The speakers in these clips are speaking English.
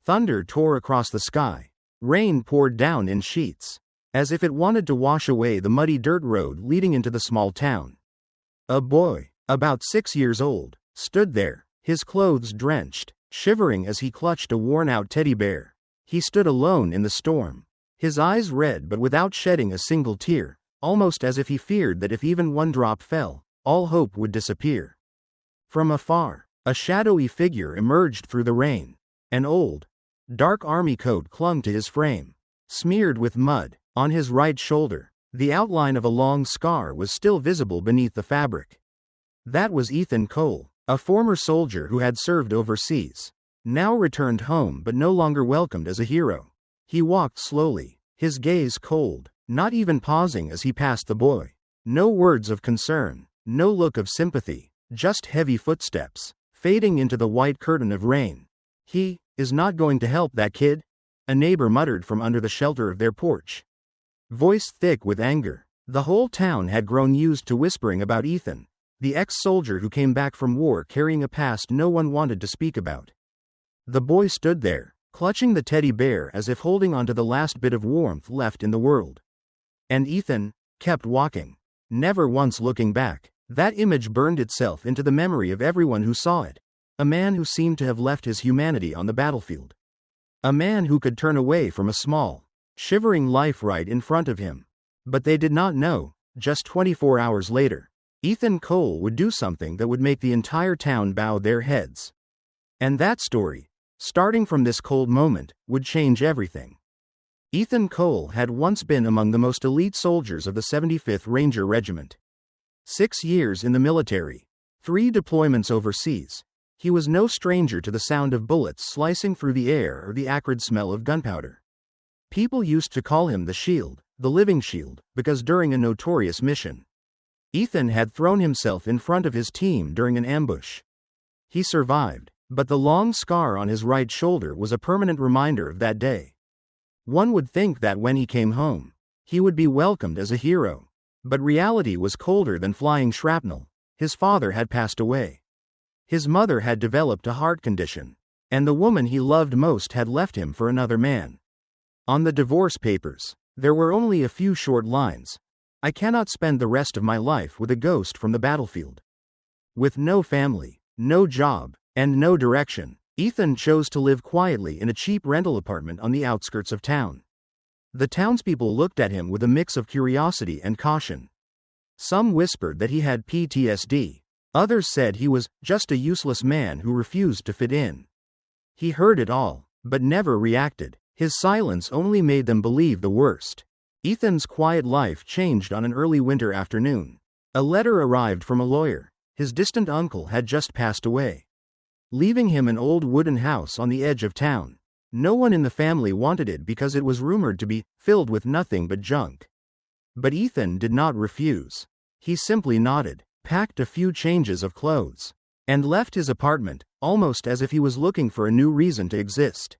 Thunder tore across the sky. Rain poured down in sheets, as if it wanted to wash away the muddy dirt road leading into the small town. A boy, about 6 years old, stood there, his clothes drenched, shivering as he clutched a worn-out teddy bear. He stood alone in the storm, his eyes red but without shedding a single tear, almost as if he feared that if even one drop fell, all hope would disappear. From afar, a shadowy figure emerged through the rain. An old, dark army coat clung to his frame, smeared with mud. On his right shoulder, the outline of a long scar was still visible beneath the fabric. That was Ethan Cole, a former soldier who had served overseas, now returned home but no longer welcomed as a hero. He walked slowly, his gaze cold, not even pausing as he passed the boy. No words of concern, no look of sympathy, just heavy footsteps, fading into the white curtain of rain. "He is not going to help that kid?" a neighbor muttered from under the shelter of their porch. Voice thick with anger. The whole town had grown used to whispering about Ethan, the ex-soldier who came back from war carrying a past no one wanted to speak about. The boy stood there, clutching the teddy bear as if holding onto the last bit of warmth left in the world. And Ethan kept walking, never once looking back. That image burned itself into the memory of everyone who saw it. A man who seemed to have left his humanity on the battlefield. A man who could turn away from a small, shivering life right in front of him. But they did not know, just 24 hours later, Ethan Cole would do something that would make the entire town bow their heads. And that story, starting from this cold moment, would change everything. Ethan Cole had once been among the most elite soldiers of the 75th Ranger Regiment. 6 years in the military, 3 deployments overseas. He was no stranger to the sound of bullets slicing through the air or the acrid smell of gunpowder. People used to call him the Shield, the Living Shield, because during a notorious mission, Ethan had thrown himself in front of his team during an ambush. He survived, but the long scar on his right shoulder was a permanent reminder of that day. One would think that when he came home, he would be welcomed as a hero. But reality was colder than flying shrapnel. His father had passed away. His mother had developed a heart condition, and the woman he loved most had left him for another man. On the divorce papers, there were only a few short lines. "I cannot spend the rest of my life with a ghost from the battlefield." With no family, no job, and no direction, Ethan chose to live quietly in a cheap rental apartment on the outskirts of town. The townspeople looked at him with a mix of curiosity and caution. Some whispered that he had PTSD. Others said he was just a useless man who refused to fit in. He heard it all, but never reacted. His silence only made them believe the worst. Ethan's quiet life changed on an early winter afternoon. A letter arrived from a lawyer. His distant uncle had just passed away, leaving him an old wooden house on the edge of town. No one in the family wanted it because it was rumored to be filled with nothing but junk. But Ethan did not refuse. He simply nodded, packed a few changes of clothes, and left his apartment, almost as if he was looking for a new reason to exist.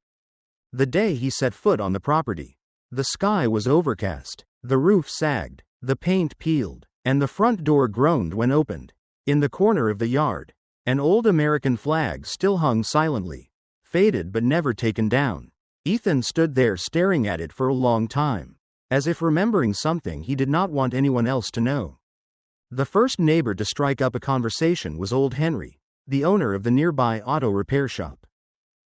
The day he set foot on the property, the sky was overcast, the roof sagged, the paint peeled, and the front door groaned when opened. In the corner of the yard, an old American flag still hung silently, faded but never taken down. Ethan stood there staring at it for a long time, as if remembering something he did not want anyone else to know. The first neighbor to strike up a conversation was old Henry, the owner of the nearby auto repair shop.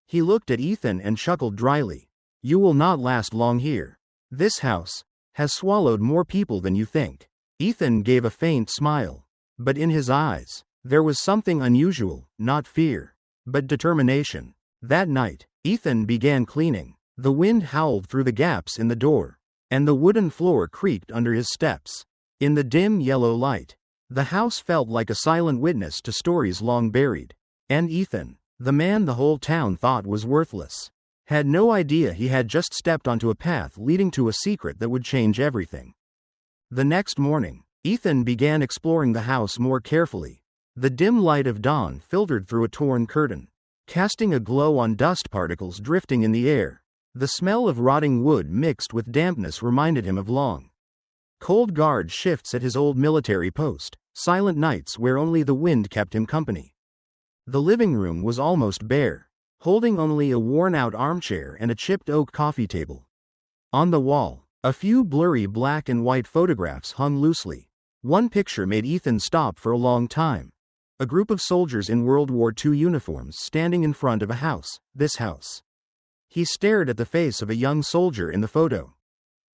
He looked at Ethan and chuckled dryly. "You will not last long here. This house has swallowed more people than you think." Ethan gave a faint smile, but in his eyes, there was something unusual, not fear, but determination. That night, Ethan began cleaning. The wind howled through the gaps in the door, and the wooden floor creaked under his steps. In the dim yellow light, the house felt like a silent witness to stories long buried. And Ethan, the man the whole town thought was worthless, had no idea he had just stepped onto a path leading to a secret that would change everything. The next morning, Ethan began exploring the house more carefully. The dim light of dawn filtered through a torn curtain, casting a glow on dust particles drifting in the air. The smell of rotting wood mixed with dampness reminded him of long, cold guard shifts at his old military post, silent nights where only the wind kept him company. The living room was almost bare. holding only a worn-out armchair and a chipped oak coffee table. On the wall, a few blurry black and white photographs hung loosely. One picture made Ethan stop for a long time. A group of soldiers in World War II uniforms standing in front of a house, this house. He stared at the face of a young soldier in the photo.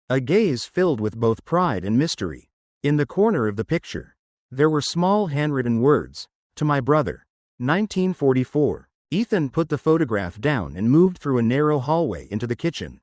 A gaze filled with both pride and mystery. In the corner of the picture, there were small handwritten words, "To my brother, 1944. Ethan put the photograph down and moved through a narrow hallway into the kitchen.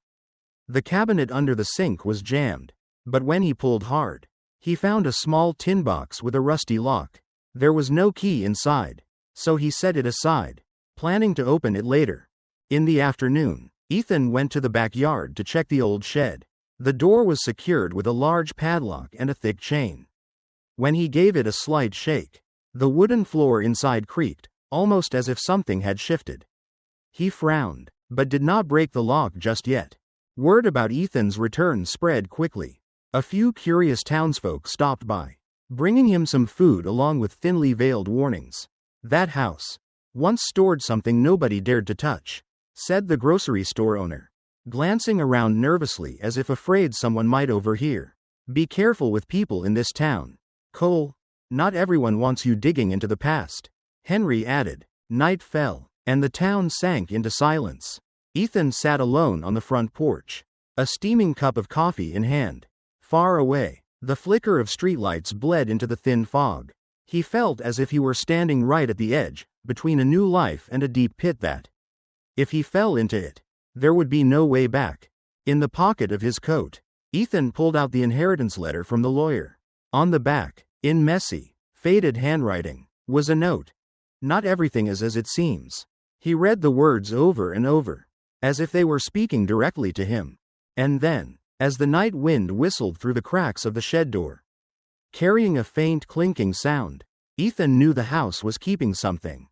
The cabinet under the sink was jammed, but when he pulled hard, he found a small tin box with a rusty lock. There was no key inside, so he set it aside, planning to open it later. In the afternoon, Ethan went to the backyard to check the old shed. The door was secured with a large padlock and a thick chain. When he gave it a slight shake, the wooden floor inside creaked, almost as if something had shifted. He frowned, but did not break the lock just yet. Word about Ethan's return spread quickly. A few curious townsfolk stopped by, bringing him some food along with thinly veiled warnings. "That house once stored something nobody dared to touch," said the grocery store owner, glancing around nervously as if afraid someone might overhear. "Be careful with people in this town, Cole. Not everyone wants you digging into the past," Henry added. Night fell, and the town sank into silence. Ethan sat alone on the front porch, a steaming cup of coffee in hand. Far away, the flicker of streetlights bled into the thin fog. He felt as if he were standing right at the edge, between a new life and a deep pit that, if he fell into it, there would be no way back. In the pocket of his coat, Ethan pulled out the inheritance letter from the lawyer. On the back, in messy, faded handwriting, was a note. "Not everything is as it seems." He read the words over and over, as if they were speaking directly to him. And then, as the night wind whistled through the cracks of the shed door, carrying a faint clinking sound, Ethan knew the house was keeping something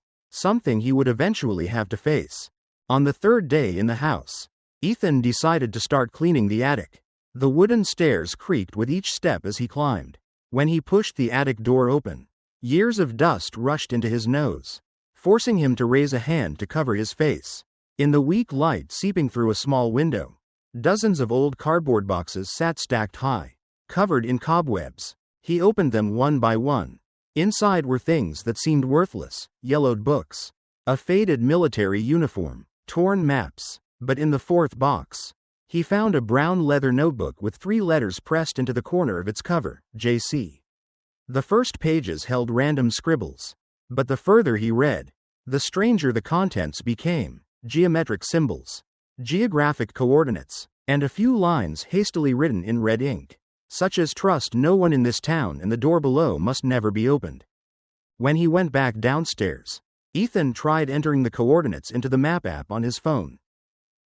he would eventually have to face. On the third day in the house, Ethan decided to start cleaning the attic. The wooden stairs creaked with each step as he climbed. When he pushed the attic door open, years of dust rushed into his nose, forcing him to raise a hand to cover his face. In the weak light seeping through a small window, dozens of old cardboard boxes sat stacked high, covered in cobwebs. He opened them one by one. Inside were things that seemed worthless: yellowed books, a faded military uniform, torn maps. But in the fourth box, he found a brown leather notebook with 3 letters pressed into the corner of its cover: JC. The first pages held random scribbles, but the further he read, the stranger the contents became: geometric symbols, geographic coordinates, and a few lines hastily written in red ink, such as "Trust no one in this town and the door below must never be opened." When he went back downstairs, Ethan tried entering the coordinates into the map app on his phone.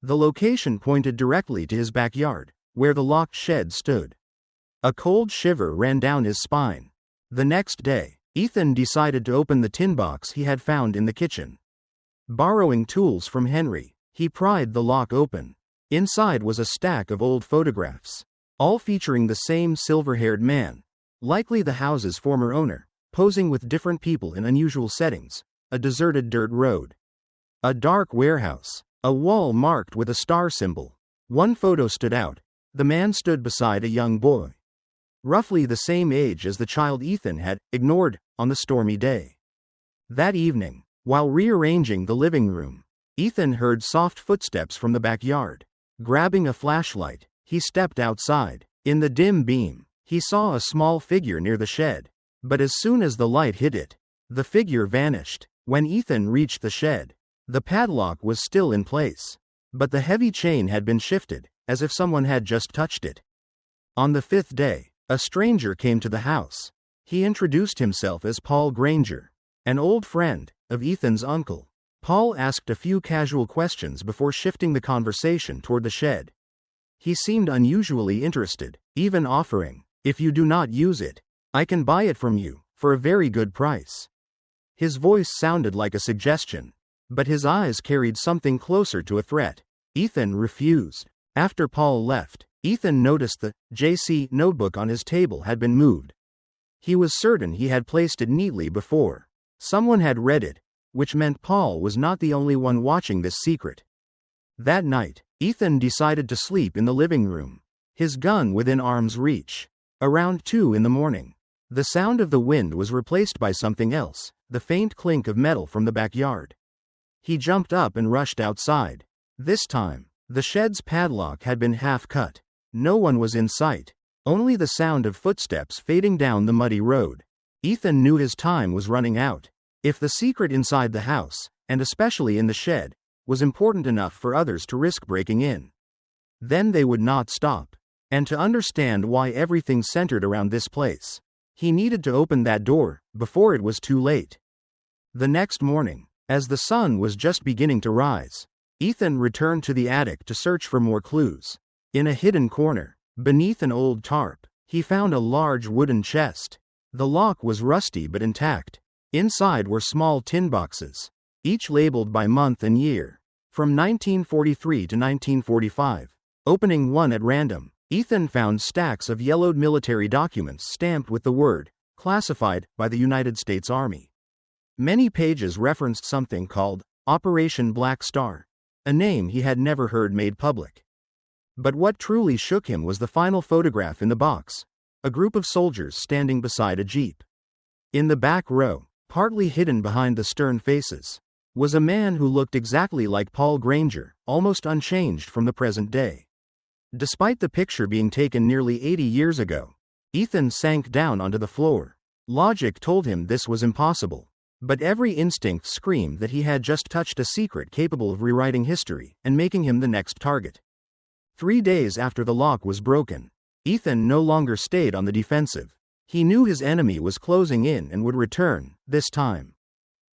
The location pointed directly to his backyard, where the locked shed stood. A cold shiver ran down his spine. The next day, Ethan decided to open the tin box he had found in the kitchen. Borrowing tools from Henry, he pried the lock open. Inside was a stack of old photographs, all featuring the same silver-haired man, likely the house's former owner, posing with different people in unusual settings: a deserted dirt road, a dark warehouse, a wall marked with a star symbol. One photo stood out. The man stood beside a young boy, roughly the same age as the child Ethan had ignored on the stormy day. That evening, while rearranging the living room, Ethan heard soft footsteps from the backyard. Grabbing a flashlight, he stepped outside. In the dim beam, he saw a small figure near the shed, but as soon as the light hit it, the figure vanished. When Ethan reached the shed, the padlock was still in place, but the heavy chain had been shifted, as if someone had just touched it. On the 5th day, a stranger came to the house. He introduced himself as Paul Granger, an old friend of Ethan's uncle. Paul asked a few casual questions before shifting the conversation toward the shed. He seemed unusually interested, even offering, "If you do not use it, I can buy it from you for a very good price." His voice sounded like a suggestion, but his eyes carried something closer to a threat. Ethan refused. After Paul left, Ethan noticed the JC notebook on his table had been moved. He was certain he had placed it neatly before. Someone had read it, which meant Paul was not the only one watching this secret. That night, Ethan decided to sleep in the living room, his gun within arm's reach. Around 2 in the morning, the sound of the wind was replaced by something else, the faint clink of metal from the backyard. He jumped up and rushed outside. This time, the shed's padlock had been half cut. No one was in sight, only the sound of footsteps fading down the muddy road. Ethan knew his time was running out. If the secret inside the house, and especially in the shed, was important enough for others to risk breaking in, then they would not stop. And to understand why everything centered around this place, he needed to open that door before it was too late. The next morning, as the sun was just beginning to rise, Ethan returned to the attic to search for more clues. In a hidden corner, beneath an old tarp, he found a large wooden chest. The lock was rusty but intact. Inside were small tin boxes, each labeled by month and year, from 1943 to 1945. Opening one at random, Ethan found stacks of yellowed military documents stamped with the word, "Classified by the United States Army." Many pages referenced something called Operation Black Star, a name he had never heard made public. But what truly shook him was the final photograph in the box, a group of soldiers standing beside a jeep. In the back row, partly hidden behind the stern faces, was a man who looked exactly like Paul Granger, almost unchanged from the present day. Despite the picture being taken nearly 80 years ago, Ethan sank down onto the floor. Logic told him this was impossible, but every instinct screamed that he had just touched a secret capable of rewriting history and making him the next target. 3 days after the lock was broken, Ethan no longer stayed on the defensive. He knew his enemy was closing in and would return, this time.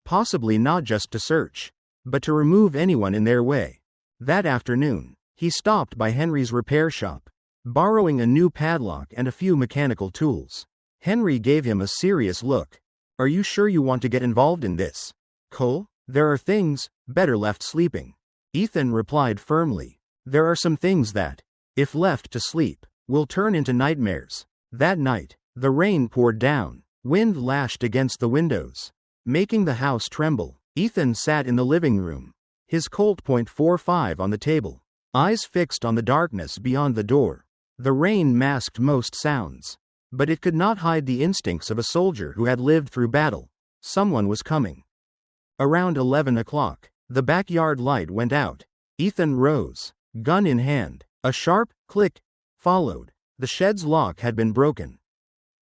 Possibly not just to search, but to remove anyone in their way. That afternoon, he stopped by Henry's repair shop, borrowing a new padlock and a few mechanical tools. Henry gave him a serious look. "Are you sure you want to get involved in this, Cole? There are things better left sleeping." Ethan replied firmly. "There are some things that, if left to sleep, will turn into nightmares." That night, the rain poured down. Wind lashed against the windows, making the house tremble. Ethan sat in the living room, his Colt .45 on the table, eyes fixed on the darkness beyond the door. The rain masked most sounds, but it could not hide the instincts of a soldier who had lived through battle. Someone was coming. Around 11 o'clock, the backyard light went out. Ethan rose, gun in hand. A sharp click followed. The shed's lock had been broken.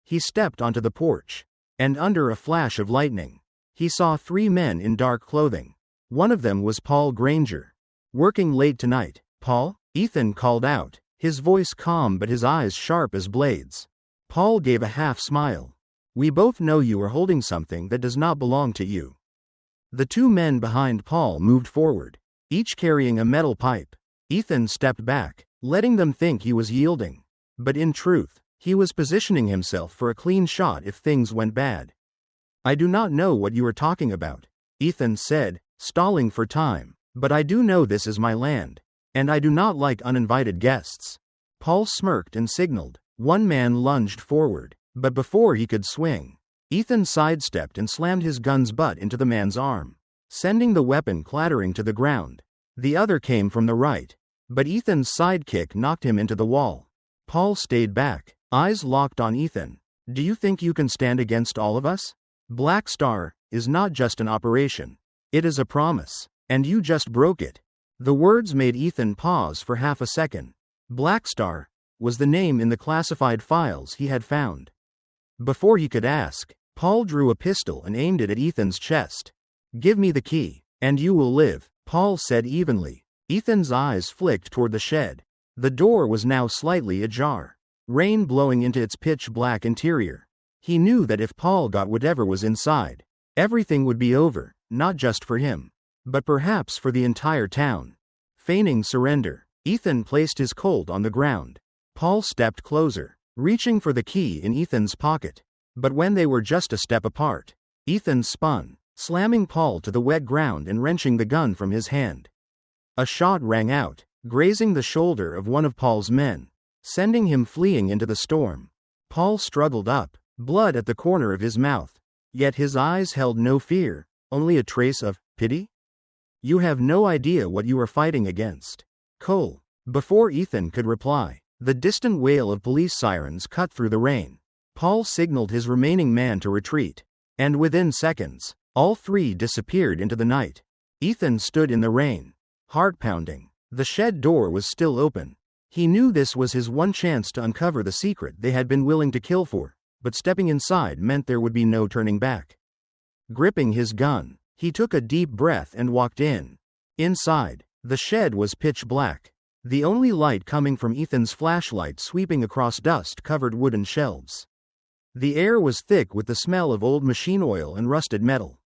He stepped onto the porch, and under a flash of lightning, he saw 3 men in dark clothing. One of them was Paul Granger. "Working late tonight, Paul?" Ethan called out, his voice calm but his eyes sharp as blades. Paul gave a half smile. "We both know you are holding something that does not belong to you." The 2 men behind Paul moved forward, each carrying a metal pipe. Ethan stepped back, letting them think he was yielding. But in truth, he was positioning himself for a clean shot if things went bad. "I do not know what you are talking about," Ethan said, stalling for time, "but I do know this is my land, and I do not like uninvited guests." Paul smirked and signaled. One man lunged forward, but before he could swing, Ethan sidestepped and slammed his gun's butt into the man's arm, sending the weapon clattering to the ground. The other came from the right, but Ethan's sidekick knocked him into the wall. Paul stayed back, eyes locked on Ethan. "Do you think you can stand against all of us? Black Star is not just an operation. It is a promise, and you just broke it." The words made Ethan pause for half a second. Black Star was the name in the classified files he had found. Before he could ask, Paul drew a pistol and aimed it at Ethan's chest. "Give me the key, and you will live," Paul said evenly. Ethan's eyes flicked toward the shed. The door was now slightly ajar, rain blowing into its pitch-black interior. He knew that if Paul got whatever was inside, everything would be over, not just for him, but perhaps for the entire town. Feigning surrender, Ethan placed his Colt on the ground. Paul stepped closer, reaching for the key in Ethan's pocket. But when they were just a step apart, Ethan spun, slamming Paul to the wet ground and wrenching the gun from his hand. A shot rang out, grazing the shoulder of one of Paul's men, sending him fleeing into the storm. Paul struggled up, blood at the corner of his mouth, yet his eyes held no fear. Only a trace of pity? You have no idea what you are fighting against. Cole. Before Ethan could reply, the distant wail of police sirens cut through the rain. Paul signaled his remaining man to retreat, and within seconds, all three disappeared into the night. Ethan stood in the rain, heart pounding. The shed door was still open. He knew this was his one chance to uncover the secret they had been willing to kill for, but stepping inside meant there would be no turning back. Gripping his gun, he took a deep breath and walked in. Inside, the shed was pitch black, the only light coming from Ethan's flashlight sweeping across dust-covered wooden shelves. The air was thick with the smell of old machine oil and rusted metal.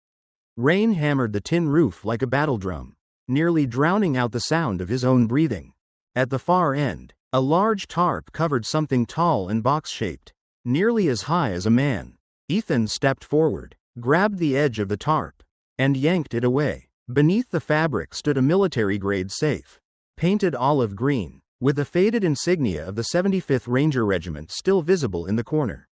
Rain hammered the tin roof like a battle drum, nearly drowning out the sound of his own breathing. At the far end, a large tarp covered something tall and box-shaped, nearly as high as a man. Ethan stepped forward, grabbed the edge of the tarp, and yanked it away. Beneath the fabric stood a military-grade safe, painted olive green, with the faded insignia of the 75th Ranger Regiment still visible in the corner.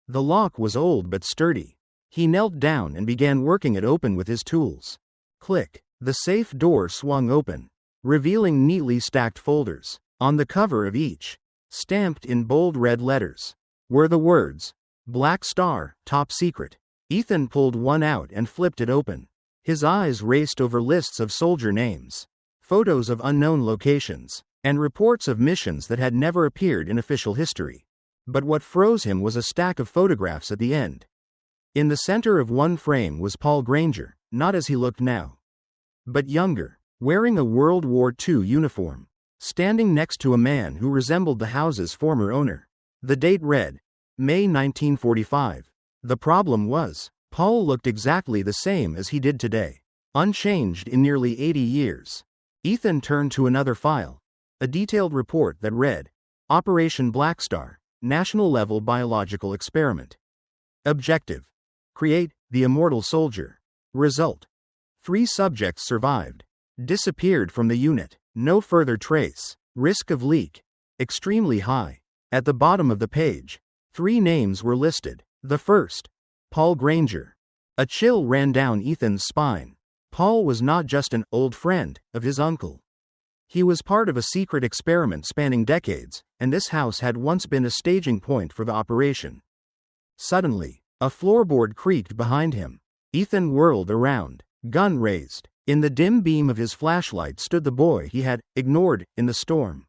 The lock was old but sturdy. He knelt down and began working it open with his tools. Click. The safe door swung open, revealing neatly stacked folders. On the cover of each, stamped in bold red letters, were the words, "Black Star, Top Secret." Ethan pulled one out and flipped it open. His eyes raced over lists of soldier names, photos of unknown locations, and reports of missions that had never appeared in official history. But what froze him was a stack of photographs at the end. In the center of one frame was Paul Granger, not as he looked now, but younger, wearing a World War II uniform, standing next to a man who resembled the house's former owner. The date read, May 1945. The problem was, Paul looked exactly the same as he did today, unchanged in nearly 80 years. Ethan turned to another file, a detailed report that read, Operation Black Star, National Level Biological Experiment. Objective: create the immortal soldier. Result: 3 subjects survived, disappeared from the unit, no further trace, risk of leak extremely high. At the bottom of the page, 3 names were listed. The first, Paul Granger. A chill ran down Ethan's spine. Paul was not just an old friend of his uncle. He was part of a secret experiment spanning decades, and this house had once been a staging point for the operation. Suddenly, a floorboard creaked behind him. Ethan whirled around, gun raised. In the dim beam of his flashlight stood the boy he had ignored in the storm.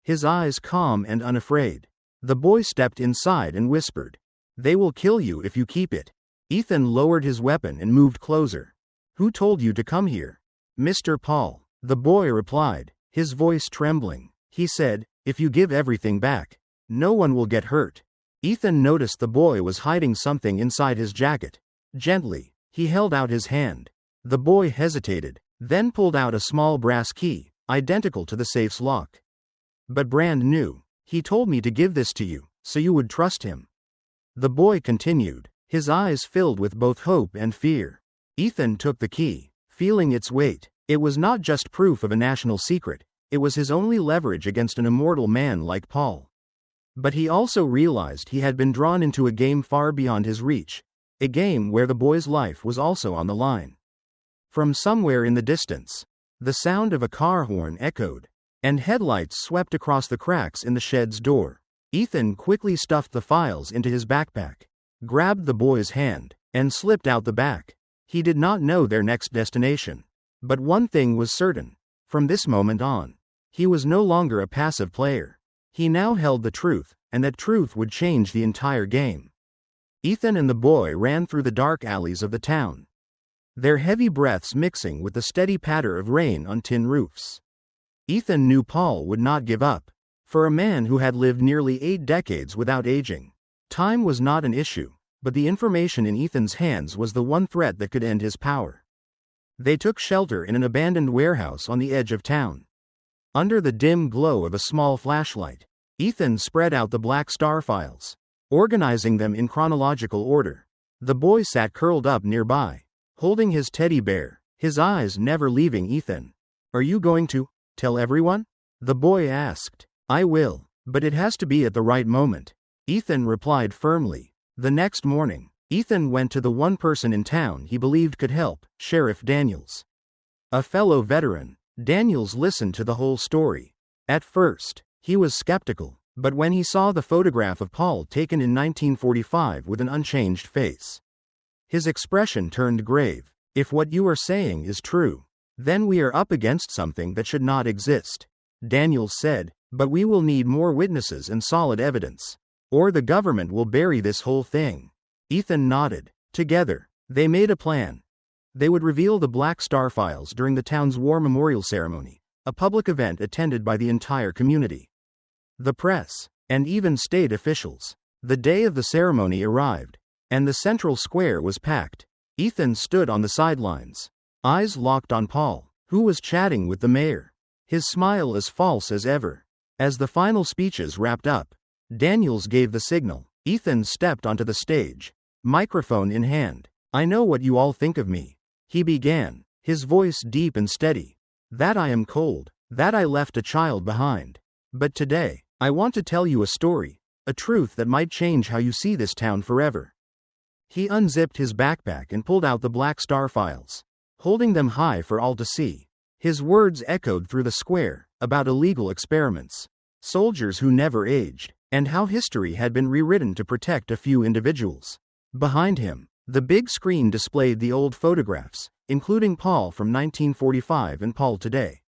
His eyes calm and unafraid. The boy stepped inside and whispered, "They will kill you if you keep it." Ethan lowered his weapon and moved closer. "Who told you to come here?" "Mr. Paul," the boy replied, his voice trembling. He said, "If you give everything back, no one will get hurt." Ethan noticed the boy was hiding something inside his jacket. Gently, he held out his hand. The boy hesitated, then pulled out a small brass key, identical to the safe's lock, but brand new. "He told me to give this to you, so you would trust him." The boy continued, his eyes filled with both hope and fear. Ethan took the key, feeling its weight. It was not just proof of a national secret, it was his only leverage against an immortal man like Paul. But he also realized he had been drawn into a game far beyond his reach, a game where the boy's life was also on the line. From somewhere in the distance, the sound of a car horn echoed, and headlights swept across the cracks in the shed's door. Ethan quickly stuffed the files into his backpack, grabbed the boy's hand, and slipped out the back. He did not know their next destination. But one thing was certain. From this moment on, he was no longer a passive player. He now held the truth, and that truth would change the entire game. Ethan and the boy ran through the dark alleys of the town, their heavy breaths mixing with the steady patter of rain on tin roofs. Ethan knew Paul would not give up. For a man who had lived nearly 8 decades without aging, time was not an issue, but the information in Ethan's hands was the one threat that could end his power. They took shelter in an abandoned warehouse on the edge of town. Under the dim glow of a small flashlight, Ethan spread out the Black Star files, organizing them in chronological order. The boy sat curled up nearby, holding his teddy bear, his eyes never leaving Ethan. "Are you going to tell everyone?" the boy asked. "I will, but it has to be at the right moment," Ethan replied firmly. The next morning, Ethan went to the one person in town he believed could help, Sheriff Daniels. A fellow veteran, Daniels listened to the whole story. At first, he was skeptical, but when he saw the photograph of Paul taken in 1945 with an unchanged face, his expression turned grave. If what you are saying is true, then we are up against something that should not exist, Daniels said, but we will need more witnesses and solid evidence, or the government will bury this whole thing. Ethan nodded. Together, they made a plan. They would reveal the Black Star files during the town's war memorial ceremony, a public event attended by the entire community, the press, and even state officials. The day of the ceremony arrived, and the central square was packed. Ethan stood on the sidelines, eyes locked on Paul, who was chatting with the mayor, his smile as false as ever. As the final speeches wrapped up, Daniels gave the signal. Ethan stepped onto the stage, microphone in hand. I know what you all think of me, he began, his voice deep and steady. That I am cold, that I left a child behind. But today, I want to tell you a story, a truth that might change how you see this town forever. He unzipped his backpack and pulled out the Black Star files, holding them high for all to see. His words echoed through the square, about illegal experiments, soldiers who never aged, and how history had been rewritten to protect a few individuals. Behind him, the big screen displayed the old photographs, including Paul from 1945 and Paul today.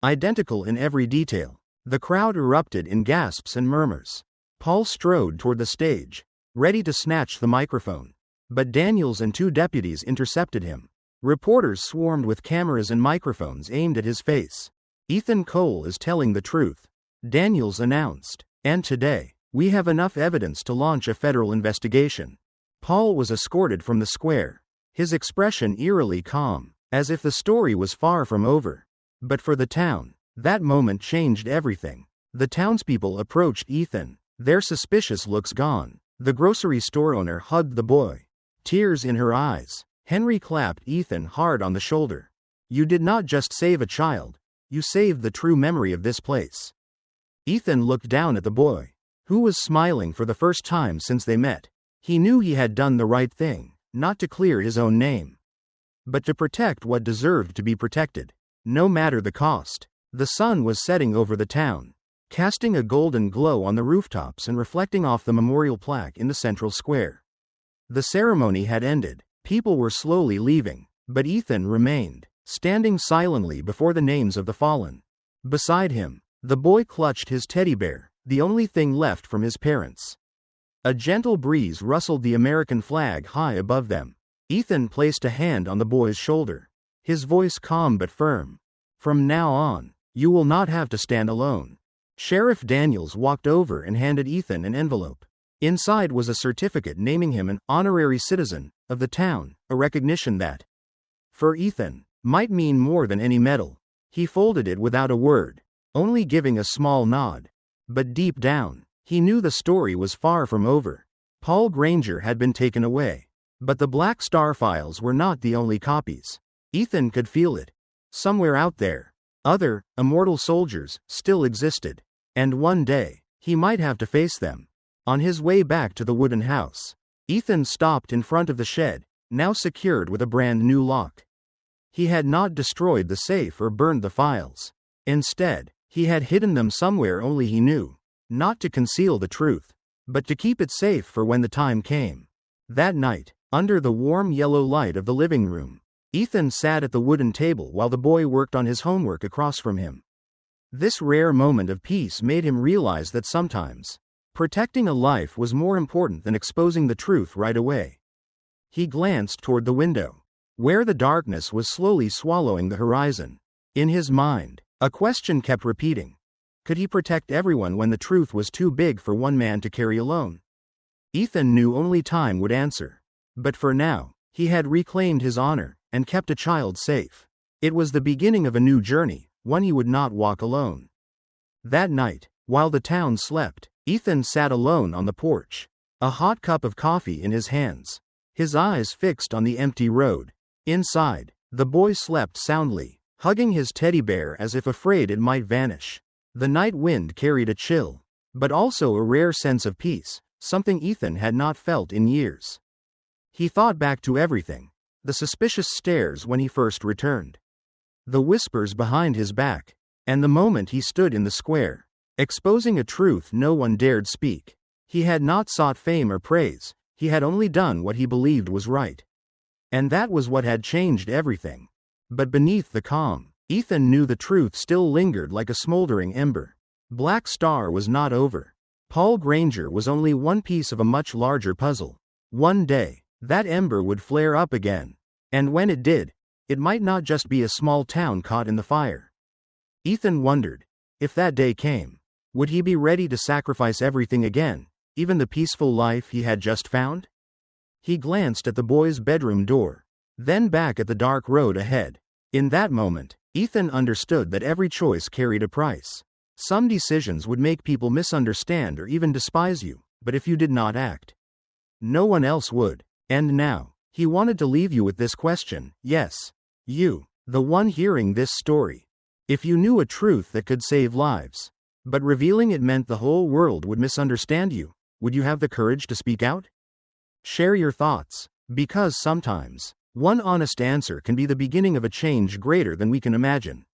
Identical in every detail. The crowd erupted in gasps and murmurs. Paul strode toward the stage, ready to snatch the microphone. But Daniels and two deputies intercepted him. Reporters swarmed with cameras and microphones aimed at his face. Ethan Cole is telling the truth, Daniels announced. And today, we have enough evidence to launch a federal investigation. Paul was escorted from the square, his expression eerily calm, as if the story was far from over. But for the town, that moment changed everything. The townspeople approached Ethan, their suspicious looks gone. The grocery store owner hugged the boy, tears in her eyes. Henry clapped Ethan hard on the shoulder. You did not just save a child, you saved the true memory of this place. Ethan looked down at the boy, who was smiling for the first time since they met. He knew he had done the right thing, not to clear his own name, but to protect what deserved to be protected, no matter the cost. The sun was setting over the town, casting a golden glow on the rooftops and reflecting off the memorial plaque in the central square. The ceremony had ended. People were slowly leaving, but Ethan remained, standing silently before the names of the fallen. Beside him, the boy clutched his teddy bear, the only thing left from his parents. A gentle breeze rustled the American flag high above them. Ethan placed a hand on the boy's shoulder, his voice calm but firm. From now on, you will not have to stand alone. Sheriff Daniels walked over and handed Ethan an envelope. Inside was a certificate naming him an honorary citizen of the town, a recognition that, for Ethan, might mean more than any medal. He folded it without a word, only giving a small nod. But deep down, he knew the story was far from over. Paul Granger had been taken away, but the Black Star files were not the only copies. Ethan could feel it. Somewhere out there, other, immortal soldiers still existed, and one day, he might have to face them. On his way back to the wooden house, Ethan stopped in front of the shed, now secured with a brand new lock. He had not destroyed the safe or burned the files. Instead, he had hidden them somewhere only he knew, not to conceal the truth, but to keep it safe for when the time came. That night, under the warm yellow light of the living room, Ethan sat at the wooden table while the boy worked on his homework across from him. This rare moment of peace made him realize that sometimes, protecting a life was more important than exposing the truth right away. He glanced toward the window, where the darkness was slowly swallowing the horizon. In his mind, a question kept repeating. Could he protect everyone when the truth was too big for one man to carry alone? Ethan knew only time would answer. But for now, he had reclaimed his honor and kept a child safe. It was the beginning of a new journey, one he would not walk alone. That night, while the town slept, Ethan sat alone on the porch, a hot cup of coffee in his hands, his eyes fixed on the empty road. Inside, the boy slept soundly, hugging his teddy bear as if afraid it might vanish. The night wind carried a chill, but also a rare sense of peace, something Ethan had not felt in years. He thought back to everything. The suspicious stares when he first returned. The whispers behind his back. And the moment he stood in the square, exposing a truth no one dared speak. He had not sought fame or praise, he had only done what he believed was right. And that was what had changed everything. But beneath the calm, Ethan knew the truth still lingered like a smoldering ember. Black Star was not over. Paul Granger was only one piece of a much larger puzzle. One day, that ember would flare up again. And when it did, it might not just be a small town caught in the fire. Ethan wondered, if that day came, would he be ready to sacrifice everything again, even the peaceful life he had just found? He glanced at the boy's bedroom door, then back at the dark road ahead. In that moment, Ethan understood that every choice carried a price. Some decisions would make people misunderstand or even despise you, but if you did not act, no one else would. And now, he wanted to leave you with this question. Yes, you, the one hearing this story. If you knew a truth that could save lives, but revealing it meant the whole world would misunderstand you, would you have the courage to speak out? Share your thoughts, because sometimes, one honest answer can be the beginning of a change greater than we can imagine.